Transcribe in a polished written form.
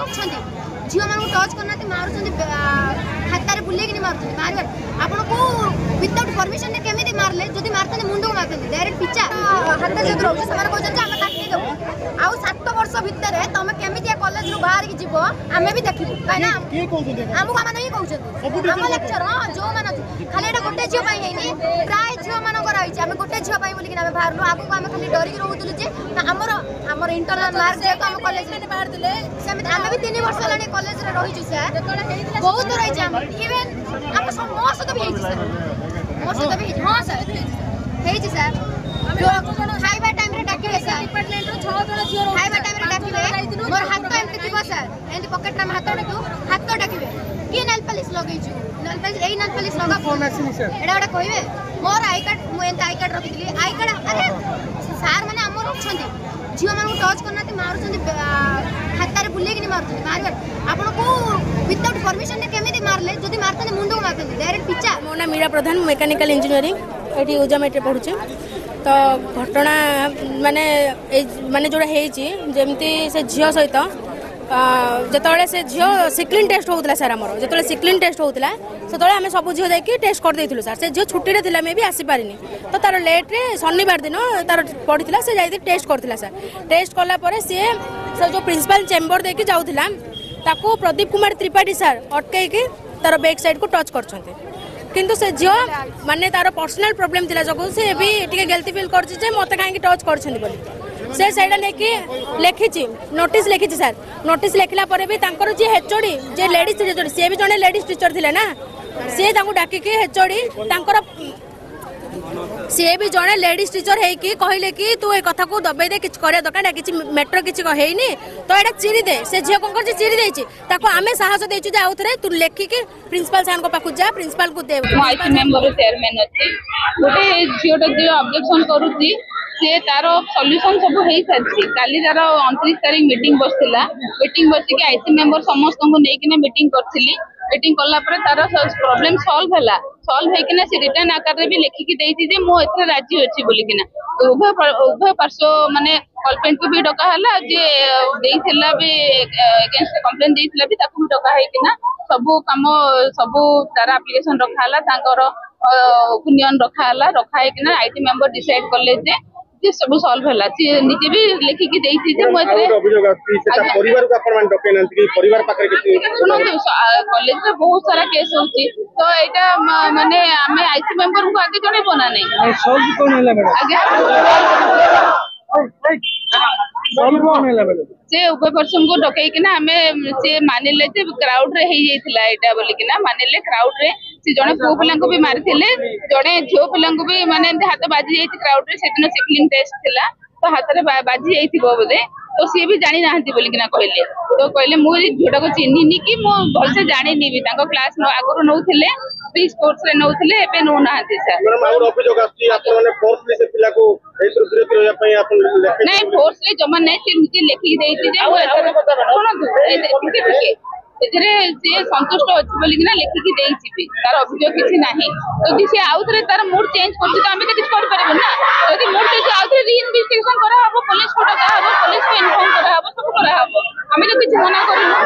झील मान टच करना मारुंट हाथ बुलेक मारुंट मार आपन को विदाउट परमिशन केमी मारले जदि मारते मुंड को मारते डायरेक्ट पिचा हाथ जो रोचे से कहते आम काटी देबू आउ 7 वर्ष भितर तुम केमी कॉलेज रू बाहर की जीव आम भी देखू कहीं आमको मैंने ही कहते आम लेक्चर हाँ जो मैंने खाली यहाँ गोटे झील प्राय झील मानकर आम गोटे झील बोलिक बाहर आगू आम खाली डरिक रोलु जे आमर इंटरनल मार्क जेको आम कॉलेज में बाहर आम भी 3 वर्ष है कॉलेज रे रही सर बहुत रही इवेन आम मो सहित भी सर मो सहित भी हाँ सर सर खाइबा टाइम रे डाकिबे सर डिपार्टमेंट रो 6 जण झियो खाइबा टाइम रे डाकिबे मोर हाथ एमती थिबो सर एमती पॉकेट रे हाथ डाकू हाथ डाकिबे की नेल पॉलिश लगैछु नेल पॉलिश एई नेल पॉलिश लगा फोन आसी सर एडा एडा कहबे मोर आई कार्ड मु एंत आई कार्ड रखितली आई कार्ड अरे सर माने हमर छथि झियो मान टच करना मारुंट हाथ बुलेक मारुंट मार आपन को विदाउट परमिशन केमी मारले जदि मारते मुंड को मारते डायरेक्ट पिचा मो ना मीरा प्रधान मेकानिकल इंजीनियरिंग एटी उजामेट पढ़ुचे तो घटना माने माने जोड़ा जमती से झील सहित जिते से झील सिक्लीन टेस्ट होता सर आमर जो सिक्लीन टेस्ट होता से आम सब झील जाकि टेस्ट करदेलु सर से झील छुट्टी थी मे भी आसीपारे तो तार लेट्रे शनिवार दिन तार पड़ा से जाती टेस्ट करता सर टेस्ट कलापर सी जो प्रिंसिपल चेम्बर देकी जाऊला ताकू प्रदीप कुमार त्रिपाठी सर अटकई तार बैक साइड को टच कर किंतु से झील माने तार पर्सनल प्रॉब्लम थिला जको से भी टिके गिल्टी फील करछि जे मते काहे टच करछन बोली से साइड लेकी लिखिछि नोटिस लिखिछि सर नोटिस लिखला परे भी तांकर जे हेचोडी जे लेडीज टीचर से भी जने लेडीज टीचर थिले ना से तांको डाकी के हेचोडी तांकर सी भी जड़े लेडीज टीचर है कहले कि तू ए कथा को दबाई दे कि करे दरकार कि मेट्रो किसी कहनी तो यहाँ चिरी दे से झील कौन कर चिरी देती आम साहस देचु आउ थे तू लेखिकी प्रिंसिपल सार पाखु जा प्रिंसिपल को दे मेंबर चेयरमैन अच्छी गोटे झीटा जी ऑब्जेक्शन करुच्ची से तार सॉल्यूशन सब हो सारी काली तार 29 तारीख मीटिंग बसला मीटिंग बसिक आईसी मेंबर समस्त को लेकिन मीटिंग करी मीटिंग कला तार प्रॉब्लम सॉल्व है सॉल्व होना से रिटर्न आकार भी लिखिकी देती मुझे राजी अच्छी बोलिकिना उभय पार्श्व माने कल्पेंट को भी डका जे देइथिला भी अगेंस्ट कंप्लेन देइथिला भी ताकू भी डका है सबू काम सबू तार एप्लिकेशन रखा तांकर ओपिनियन रखा है आईटी मेंबर डिसाइड कले जे सब सॉल्व है निजे भी लिखिकी देइथि जे मो एतरे परिवार को अपन डके नंत कि परिवार पाकर के सुनते कॉलेज रे बहुत सारा केस होची तो एटा माने हमें आईसी मेंबर को आगे जणे बना नहीं सॉल्व कोन हैला मैडम आगे सॉल्व कोन हैला मैडम से उभय पर्सन को डकैकिना हमें से मानिले जे क्राउड रे हे जाइथिला एटा बोलिकिना मानिले क्राउड रे से जणे पो पिला को भी मारथिले जणे झियो पिला को भी माने हाथ बाजी जाइथि क्राउड रे सेदिन सिक्लिंग टेस्ट थिला तो हाथ रे बाजी जाइथिबो बोले तो सी भी जानी नाहंती बोलिकिना कहले तो कहले मु झियोटा को चिन्हिनी कि मु भल से जानिनी भी तांको क्लास आगुर नौथिले प्री स्पोर्ट्स रे नौथिले एबे नो नाहंती सर मैडम और अभियोग आछि आपन माने फोर्सली से पिला को एतर विरोध होया पई आपन नहीं फोर्सली जमा नहीं से निजे लिखि देइति जे सुनो एथरे से संतुष्ट अछि बोलिकिना लिखिकी देइछि भी तार अभियोग किछि नाही यदि से आउथरे तार मूड चेंज करछि तो हमें तो किछ कर परबो ना यदि मूड चेंज आउथरे री इन्वेस्टिगेशन करा हबो पुलिस को डका हबो पुलिस को इन्फॉर्म करा हबो सब करा हबो हमें तो किछ मना करिनो।